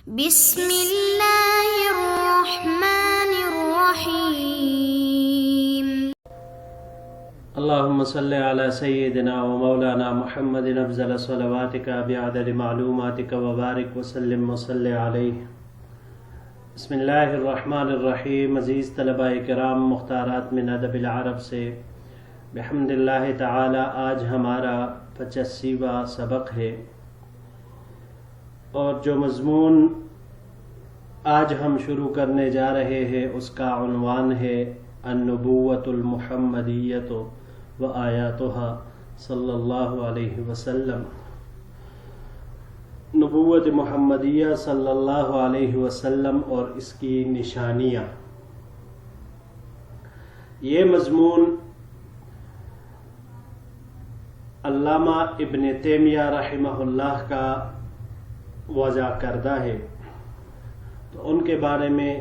بسم اللہ الرحمن الرحیم۔ اللهم صل على سيدنا ومولانا محمد افضل صلواتك بعدد معلوماتك وبارك وسلم وصل عليه۔ بسم اللہ الرحمن الرحیم۔ عزیز طلباء کرام، مختارات من ادب العرب سے بحمد اللہ تعالی آج ہمارا 85واں سبق ہے، اور جو مضمون آج ہم شروع کرنے جا رہے ہیں اس کا عنوان ہے النبوۃ المحمدیۃ و آیاتها صلی اللہ علیہ وسلم۔ نبوت محمدیہ صلی اللہ علیہ وسلم اور اس کی نشانیاں۔ یہ مضمون علامہ ابن تیمیہ رحمہ اللہ کا وضع کردہ ہے، تو ان کے بارے میں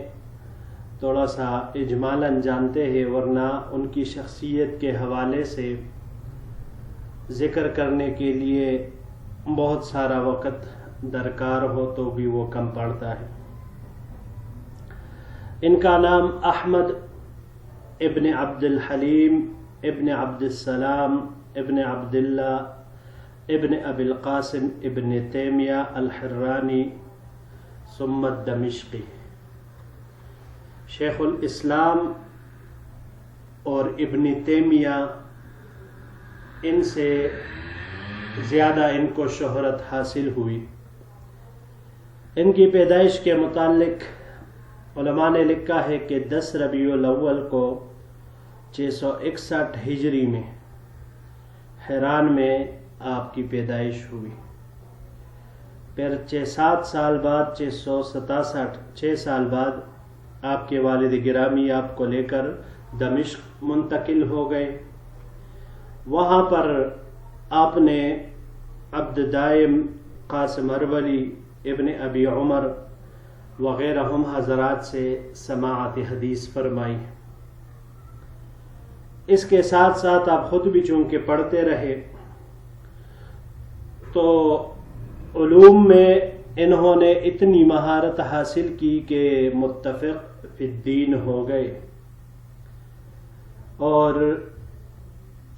تھوڑا سا اجمالاً جانتے ہیں، ورنہ ان کی شخصیت کے حوالے سے ذکر کرنے کے لیے بہت سارا وقت درکار ہو تو بھی وہ کم پڑتا ہے۔ ان کا نام احمد ابن عبد الحلیم ابن عبد السلام ابن عبداللہ ابن ابی القاسم ابن تیمیہ الحرانی ثم الدمشقی۔ شیخ الاسلام اور ابن تیمیہ، ان سے زیادہ ان کو شہرت حاصل ہوئی۔ ان کی پیدائش کے متعلق علماء نے لکھا ہے کہ 10 ربیع الاول کو 661 ہجری میں حیران میں آپ کی پیدائش ہوئی۔ پھر 7 سال بعد 6 سال بعد آپ کے والد گرامی آپ کو لے کر دمشق منتقل ہو گئے۔ وہاں پر آپ نے عبد دائم، قاسم ارولی، ابن ابی عمر وغیرہ حضرات سے سماعت حدیث فرمائی۔ اس کے ساتھ ساتھ آپ خود بھی چونکہ پڑھتے رہے، تو علوم میں انہوں نے اتنی مہارت حاصل کی کہ متفق فی الدین ہو گئے، اور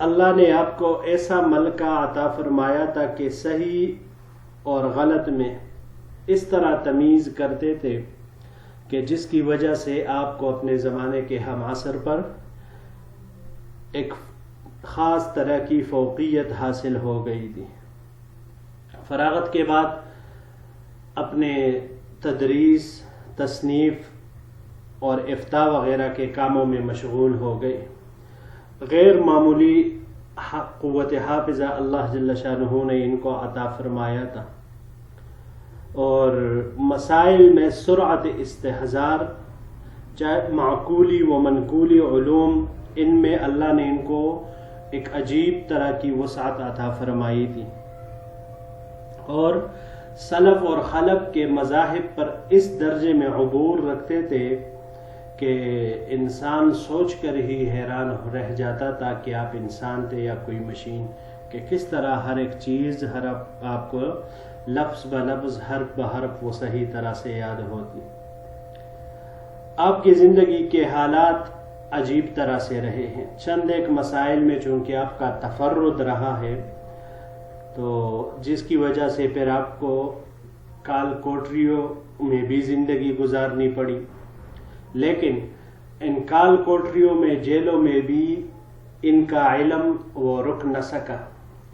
اللہ نے آپ کو ایسا ملکہ عطا فرمایا تھا کہ صحیح اور غلط میں اس طرح تمیز کرتے تھے کہ جس کی وجہ سے آپ کو اپنے زمانے کے ہم عصر پر ایک خاص طرح کی فوقیت حاصل ہو گئی تھی۔ فراغت کے بعد اپنے تدریس، تصنیف اور افتاء وغیرہ کے کاموں میں مشغول ہو گئے۔ غیر معمولی قوت حافظہ اللہ جل شانہ نے ان کو عطا فرمایا تھا، اور مسائل میں سرعت استحضار، چاہے معقولی و منقولی علوم، ان میں اللہ نے ان کو ایک عجیب طرح کی وسعت عطا فرمائی تھی، اور سلف اور خلف کے مذاہب پر اس درجے میں عبور رکھتے تھے کہ انسان سوچ کر ہی حیران رہ جاتا تھا کہ آپ انسان تھے یا کوئی مشین، کہ کس طرح ہر ایک چیز آپ کو لفظ بلفظ، حرف بحرف وہ صحیح طرح سے یاد ہوتی۔ آپ کی زندگی کے حالات عجیب طرح سے رہے ہیں۔ چند ایک مسائل میں چونکہ آپ کا تفرد رہا ہے، تو جس کی وجہ سے پھر آپ کو کال کوٹریوں میں بھی زندگی گزارنی پڑی، لیکن ان کال کوٹریوں میں، جیلوں میں بھی ان کا علم وہ رک نہ سکا،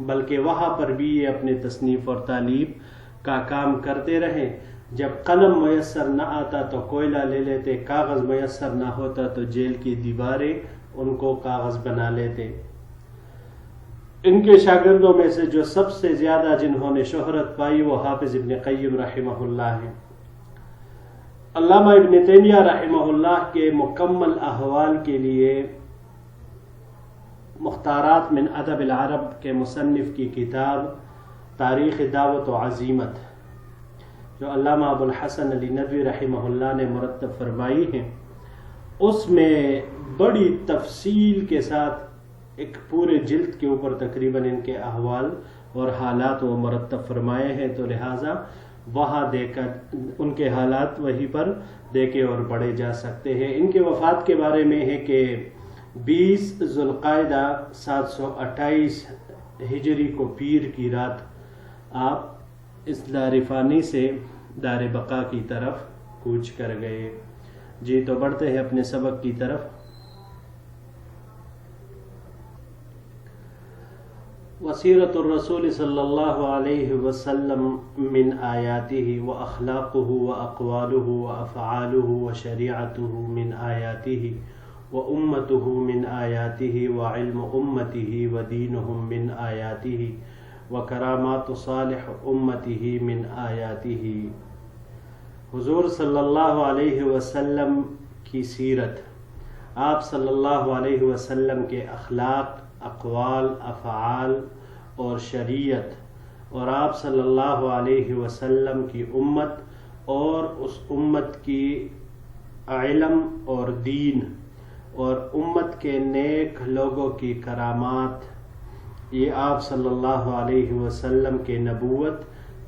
بلکہ وہاں پر بھی یہ اپنے تصنیف اور تعلیف کا کام کرتے رہے۔ جب قلم میسر نہ آتا تو کوئلہ لے لیتے، کاغذ میسر نہ ہوتا تو جیل کی دیواریں ان کو کاغذ بنا لیتے۔ ان کے شاگردوں میں سے جو سب سے زیادہ جنہوں نے شہرت پائی وہ حافظ ابن قیم رحمہ اللہ ہیں۔ علامہ ابن تیمیہ رحمہ اللہ کے مکمل احوال کے لیے مختارات من ادب العرب کے مصنف کی کتاب تاریخ دعوت و عزیمت، جو علامہ ابو الحسن علی ندوی رحمہ اللہ نے مرتب فرمائی ہیں، اس میں بڑی تفصیل کے ساتھ ایک پورے جلد کے اوپر تقریباً ان کے احوال اور حالات وہ مرتب فرمائے ہیں، تو لہٰذا وہاں دے کر ان کے حالات وہیں پر دیکھے اور پڑھے جا سکتے ہیں۔ ان کے وفات کے بارے میں ہے کہ 20 ذوالقعدہ 728 ہجری کو پیر کی رات آپ اس دار فانی سے دار بقا کی طرف کوچ کر گئے۔ جی تو بڑھتے ہیں اپنے سبق کی طرف۔ وسیرت الرسول صلی اللہ علیہ وسلم من آیاتہ واخلاقہ واقوالہ وافعالہ وشریعتہ من آیاتہ وامتہ من آیاتہ وعلم امتہ ودینہم من آیاتہ وکرامات صالح امتہ من آیاتہ۔ حضور صلی اللہ علیہ وسلم کی سیرت، آپ صلی اللہ علیہ وسلم کے اخلاق، اقوال، افعال اور شریعت، اور آپ صلی اللہ علیہ وسلم کی امت اور اس امت کی علم اور دین اور امت کے نیک لوگوں کی کرامات، یہ آپ صلی اللہ علیہ وسلم کے نبوت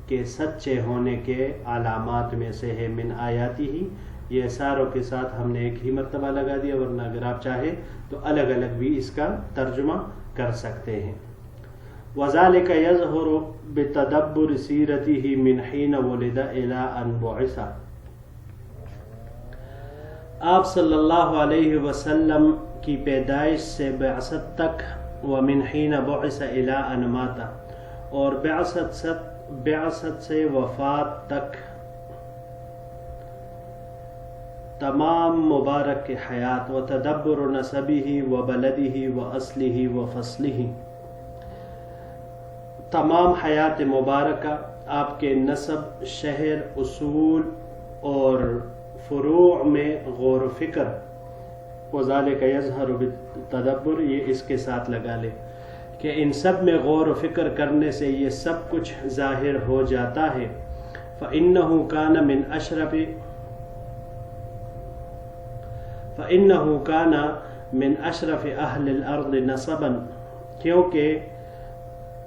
کے سچے ہونے کے علامات میں سے ہے۔ من آیاتی ہی، یہ ساروں کے ساتھ ہم نے ایک ہی مرتبہ لگا دیا، ورنہ اگر آپ چاہیں تو الگ الگ بھی اس کا ترجمہ کر سکتے ہیں۔ وذالک یظہر بتدبر سیرتہ من حین ولد الی ان بعث، آپ صلی اللہ علیہ وسلم کی پیدائش سے بعثت تک، ومن حین بعث الی ان مات، اور بعثت سے وفات تک تمام مبارک کی حیات، وتدبر نسبہ وبلدہ واصلہ وفصلہ، تمام حیات مبارکہ آپ کے نسب، شہر، اصول اور فروع میں غور و فکر۔ وذالک یظہر بالتدبر، یہ اس کے ساتھ لگا لے کہ ان سب میں غور و فکر کرنے سے یہ سب کچھ ظاہر ہو جاتا ہے۔ فإنہ کان من اشرف اہل الارض نسبا، کیونکہ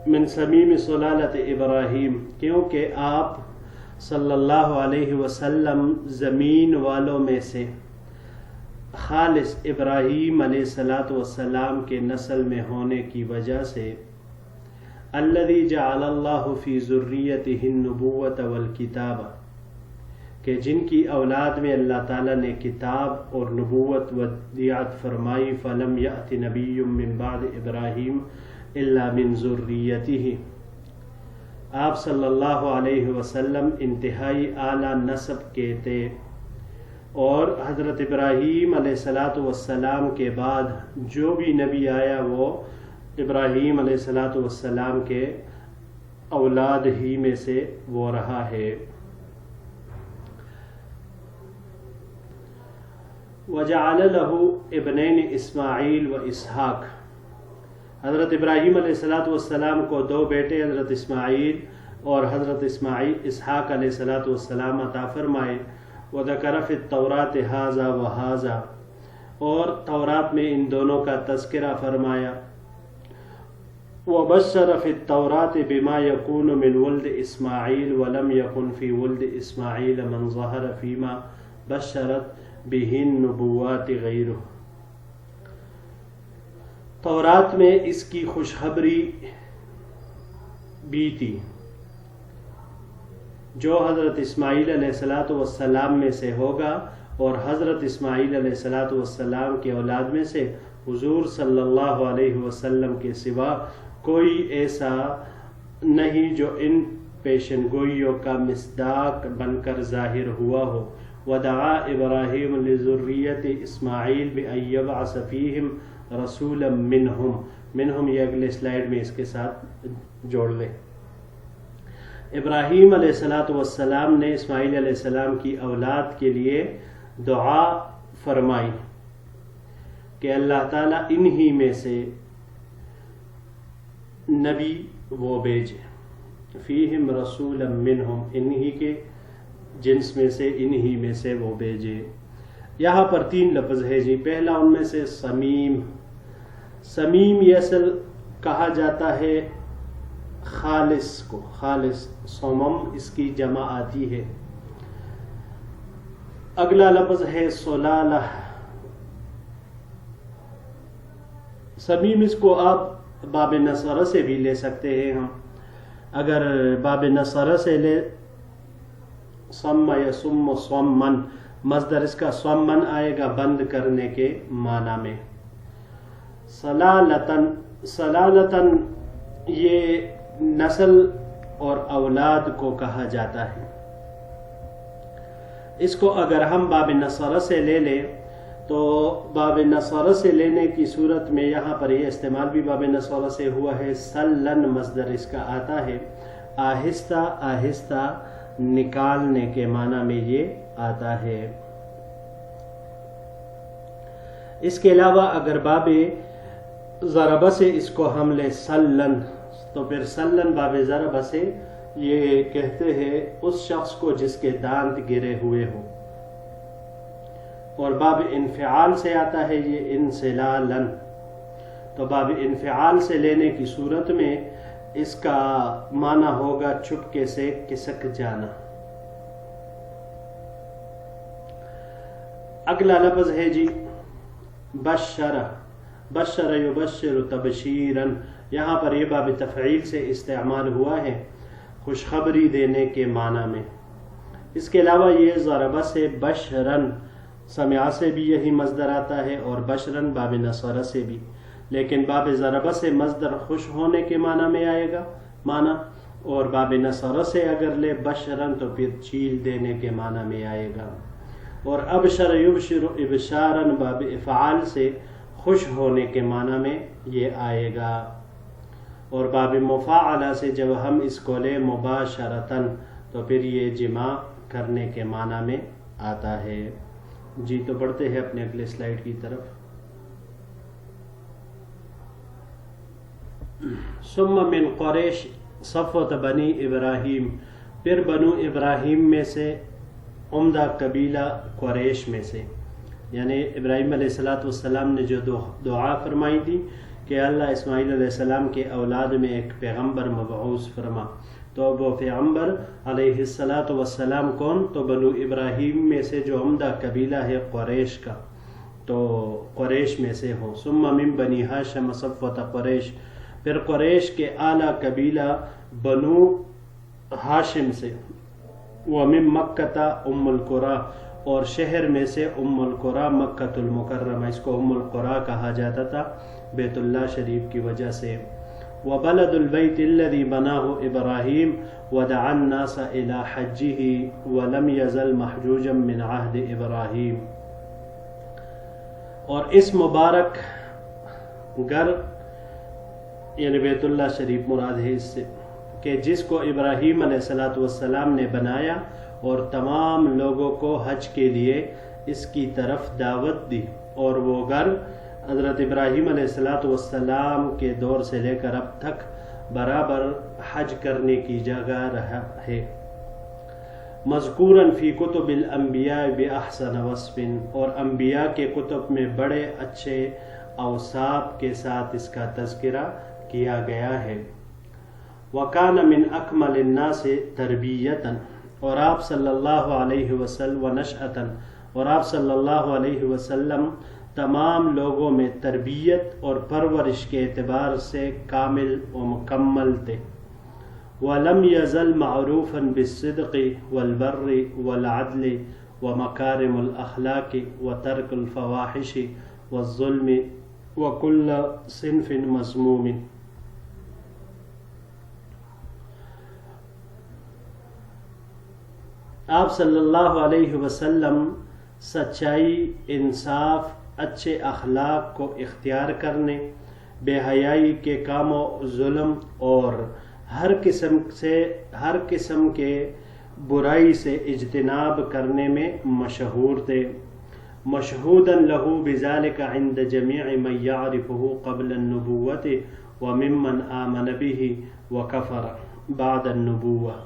من صمیم سلالت ابراہیم، کیونکہ آپ صلی اللہ علیہ وسلم زمین والوں میں سے خالص ابراہیم علیہ السلام کے نسل میں ہونے کی وجہ سے، الذی جعل اللہ فی ذریتہ النبوۃ والکتاب، کہ جن کی اولاد میں اللہ تعالیٰ نے کتاب اور نبوت ودیعت فرمائی، فلم یأت نبی من بعد ابراہیم الا من ذریتہ، آپ صلی اللہ علیہ وسلم انتہائی اعلیٰ نسب کے تھے، اور حضرت ابراہیم علیہ السلام کے بعد جو بھی نبی آیا وہ ابراہیم علیہ السلام کے اولاد ہی میں سے وہ رہا ہے۔ وجعل له ابنین اسماعیل و اسحاق، حضرت ابراہیم علیہ السلام کو دو بیٹے حضرت اسماعیل اور حضرت اسحاق علیہ السلام عطا فرمائے۔ وذکر فی التوراۃ ھذا وھذا، اور تورات میں ان دونوں کا تذکرہ فرمایا۔ وبشر فی التوراۃ بما یکون من ولد اسماعیل ولم یکن فی ولد اسماعیل من ظہر فیما بشرت بہ النبوات غیرہ، تورات میں اس کی خوشخبری بھی تھی جو حضرت اسماعیل علیہ السلام میں سے ہوگا، اور حضرت اسماعیل علیہ السلام کے اولاد میں سے حضور صلی اللہ علیہ وسلم کے سوا کوئی ایسا نہیں جو ان پیشن گوئیوں کا مصداق بن کر ظاہر ہوا ہو۔ ودعا ابراہیم لذریت اسماعیل بأن یبعث فیہم رسولا منہم، یہ اگلے سلائیڈ میں اس کے ساتھ جوڑ لیں۔ ابراہیم علیہ السلام نے اسماعیل علیہ السلام کی اولاد کے لیے دعا فرمائی کہ اللہ تعالیٰ انہی میں سے نبی وہ بھیجے، فیہم رسولا منہم، انہی کے جنس میں سے، انہی میں سے وہ بھیجے۔ یہاں پر 3 لفظ ہے جی۔ پہلا ان میں سے سمیم، سمیم یہ اصل کہا جاتا ہے خالص کو، خالص صمم اس کی جمع آتی ہے۔ اگلا لفظ ہے سلالہ۔ سمیم اس کو آپ باب نصرہ سے بھی لے سکتے ہیں ہم، اگر باب نصرہ سے لے صم یصم صمن، مصدر اس کا صمن آئے گا بند کرنے کے معنی میں۔ سلالتن، سلالتن یہ نسل اور اولاد کو کہا جاتا ہے۔ اس کو اگر ہم باب نصرہ سے لے لیں تو باب نصرہ سے لینے کی صورت میں یہاں پر یہ استعمال بھی باب نصرہ سے ہوا ہے۔ سلن مصدر اس کا آتا ہے، آہستہ آہستہ نکالنے کے معنی میں یہ آتا ہے۔ اس کے علاوہ اگر باب ضربہ سے اس کو ہم لیں سلن، تو پھر سلن باب ضربہ سے یہ کہتے ہیں اس شخص کو جس کے دانت گرے ہوئے ہوں، اور باب انفعال سے آتا ہے یہ انسلالن، تو باب انفعال سے لینے کی صورت میں اس کا معنی ہوگا چپکے سے کسک جانا۔ اگلا لفظ ہے جی بشر، بشر یبشر تبشیرن، یہاں پر یہ باب تفعیل سے استعمال ہوا ہے خوشخبری دینے کے معنی میں۔ اس کے علاوہ یہ ضربہ سے بشرن، سمع سے بھی یہی مصدر آتا ہے اور بشرن باب نصرہ سے بھی، لیکن باب ضربہ سے مصدر خوش ہونے کے معنی میں آئے گا معنی، اور باب نصرہ سے اگر لے بشرن تو پھر چیل دینے کے معنی میں آئے گا۔ اور ابشر یبشر ابشارن باب افعال سے خوش ہونے کے معنی میں یہ آئے گا، اور باب مفاعلہ سے جب ہم اس کو لے مباشرتن تو پھر یہ جمع کرنے کے معنی میں آتا ہے۔ جی تو بڑھتے ہیں اپنے اگلے سلائیڈ کی طرف۔ ثم من قریش صفوت بنی ابراہیم، پھر بنو ابراہیم میں سے عمدہ قبیلہ قریش میں سے، یعنی ابراہیم علیہ السلام نے جو دعا فرمائی تھی کہ اللہ اسماعیل علیہ السلام کے اولاد میں ایک پیغمبر مبعوث فرما، تو وہ پیغمبر علیہ السلام کون؟ تو بنو ابراہیم میں سے جو عمدہ قبیلہ ہے قریش کا، تو قریش میں سے ہو۔ ثم من بنی ہاشم صفوت قریش، پھر قریش کے اعلیٰ قبیلہ بنو ہاشم سے، ومن مکہ ام القریٰ، اور شہر میں سے ام القریٰ مکہ المکرمہ، اس کو ام القریٰ کہا جاتا تھا بیت اللہ شریف کی وجہ سے۔ وبلد البیت الذی بناہ ابراہیم ودعا الناس الی حجہ ولم یزل محجوجا من عہد ابراہیم، اور اس مبارک گھر یعنی بیت اللہ شریف مراد ہے اس سے، کہ جس کو ابراہیم علیہ السلام نے بنایا اور تمام لوگوں کو حج کے لیے اس کی طرف دعوت دی، اور وہ گھر حضرت ابراہیم علیہ السلام کے دور سے لے کر اب تک برابر حج کرنے کی جگہ رہا ہے۔ مذکوراً فی کتب الانبیاء باحسن وصف، اور انبیاء کے کتب میں بڑے اچھے اوصاف کے ساتھ اس کا تذکرہ کیا گیا ہے۔ وکان من اکمل الناس تربیۃً، اور آپ صلی اللہ علیہ وسلم ونشأۃً، اور آپ صلی اللہ علیہ وسلم تمام لوگوں میں تربیت اور پرورش کے اعتبار سے کامل و مکمل تھے۔ وَلَمْ يَزَلْ مَعْرُوفًا بِالصِّدْقِ وَالْبَرِّ وَالْعَدْلِ وَمَكَارِمِ الْأَخْلَاقِ وَتَرْكِ الْفَوَاحِشِ وَالظُّلْمِ وَكُلَّ صِنْفٍ مَذْمُومٍ۔ آپ صلی اللہ علیہ وسلم سچائی، انصاف، اچھے اخلاق کو اختیار کرنے، بے حیائی کے کاموں، ظلم اور ہر قسم کے برائی سے اجتناب کرنے میں مشہور تھے۔ مشہوداً لہو بذالک عند جمیع من یعرفہ قبل النبوۃ وممن آمن بہ وکفر بعد النبوۃ۔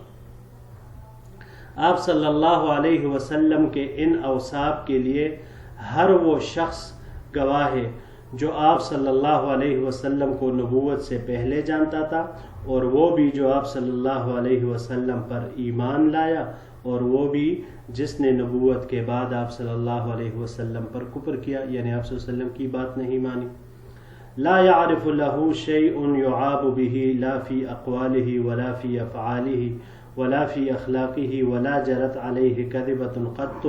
آپ صلی اللہ علیہ وسلم کے ان اوصاف کے لیے ہر وہ شخص گواہ ہے جو آپ صلی اللہ علیہ وسلم کو نبوت سے پہلے جانتا تھا، اور وہ بھی جو آپ صلی اللہ علیہ وسلم پر ایمان لایا، اور وہ بھی جس نے نبوت کے بعد آپ صلی اللہ علیہ وسلم پر کفر کیا، یعنی آپ صلی اللہ علیہ وسلم کی بات نہیں مانی۔ لا يعرف له شيء يعاب به لا في اقواله ولا في افعاله ولا في اخلاقه ولا جرت عليه كذبة قط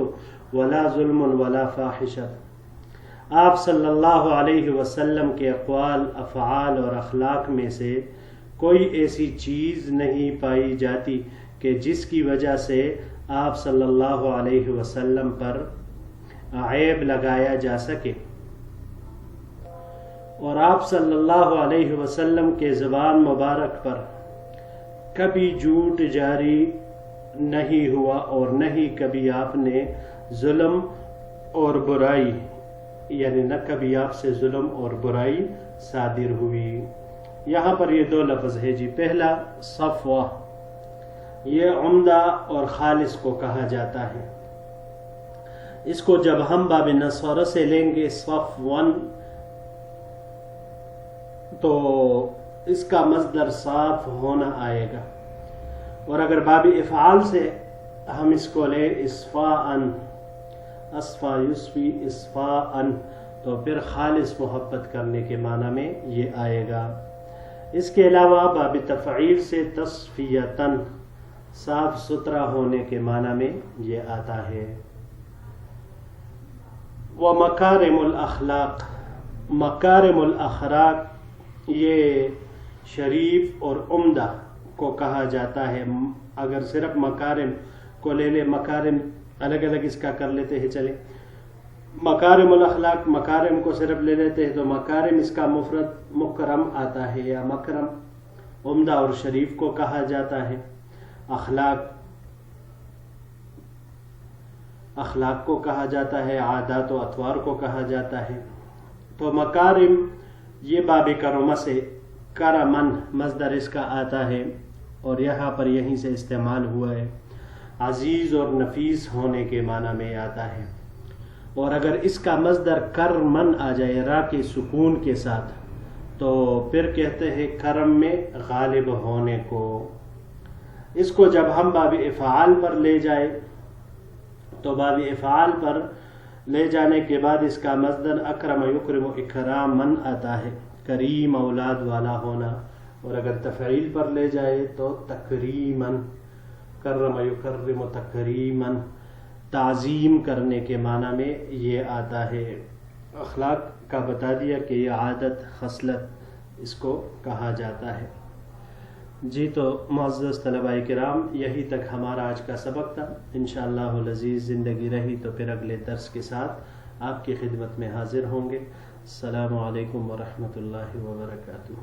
ولا ظلم ولا فاحشة۔ آپ صلی اللہ علیہ وسلم کے اقوال، افعال اور اخلاق میں سے کوئی ایسی چیز نہیں پائی جاتی کہ جس کی وجہ سے آپ صلی اللہ علیہ وسلم پر عیب لگایا جا سکے، اور آپ صلی اللہ علیہ وسلم کے زبان مبارک پر کبھی جھوٹ جاری نہیں ہوا، اور نہ ہی کبھی آپ نے ظلم اور برائی، یعنی نہ کبھی آپ سے ظلم اور برائی صادر ہوئی۔ یہاں پر یہ دو لفظ ہے جی۔ پہلا صفوہ، یہ عمدہ اور خالص کو کہا جاتا ہے۔ اس کو جب ہم باب نصارہ سے لیں گے صفون، تو اس کا مصدر صاف ہونا آئے گا، اور اگر باب افعال سے ہم اس کو لیں اصفاءً، اصفا یصفی اصفاءً، تو پھر خالص محبت کرنے کے معنی میں یہ آئے گا۔ اس کے علاوہ باب تفعیل سے تصفیتاً، صاف ستھرا ہونے کے معنی میں یہ آتا ہے۔ ومکارم الاخلاق، مکارم الاخلاق یہ شریف اور عمدہ کو کہا جاتا ہے۔ اگر صرف مکارم کو لے لے، مکارم الگ الگ اس کا کر لیتے ہیں، چلے مکارم الاخلاق، مکارم کو صرف لے لیتے ہیں تو مکارم اس کا مفرد مکرم آتا ہے، یا مکرم عمدہ اور شریف کو کہا جاتا ہے۔ اخلاق کو کہا جاتا ہے، عادات و اطوار کو کہا جاتا ہے۔ تو مکارم یہ باب کرم سے کرمن مصدر اس کا آتا ہے، اور یہاں پر یہیں سے استعمال ہوا ہے، عزیز اور نفیس ہونے کے معنی میں آتا ہے۔ اور اگر اس کا مصدر کرمن آ جائے را کے سکون کے ساتھ، تو پھر کہتے ہیں کرم میں غالب ہونے کو۔ اس کو جب ہم باب افعال پر لے جائے تو باب افعال پر لے جانے کے بعد اس کا مصدر اکرم یکرم اکرامن آتا ہے، کریم اولاد والا ہونا، اور اگر تفعیل پر لے جائے تو تکریمن، کرم یکرم تکریمن، تعظیم کرنے کے معنی میں یہ آتا ہے۔ اخلاق کا بتا دیا کہ یہ عادت، خصلت اس کو کہا جاتا ہے۔ جی تو معزز طلباء کرام، یہی تک ہمارا آج کا سبق تھا۔ انشاءاللہ العزیز زندگی رہی تو پھر اگلے درس کے ساتھ آپ کی خدمت میں حاضر ہوں گے۔ السلام علیکم ورحمۃ اللہ وبرکاتہ۔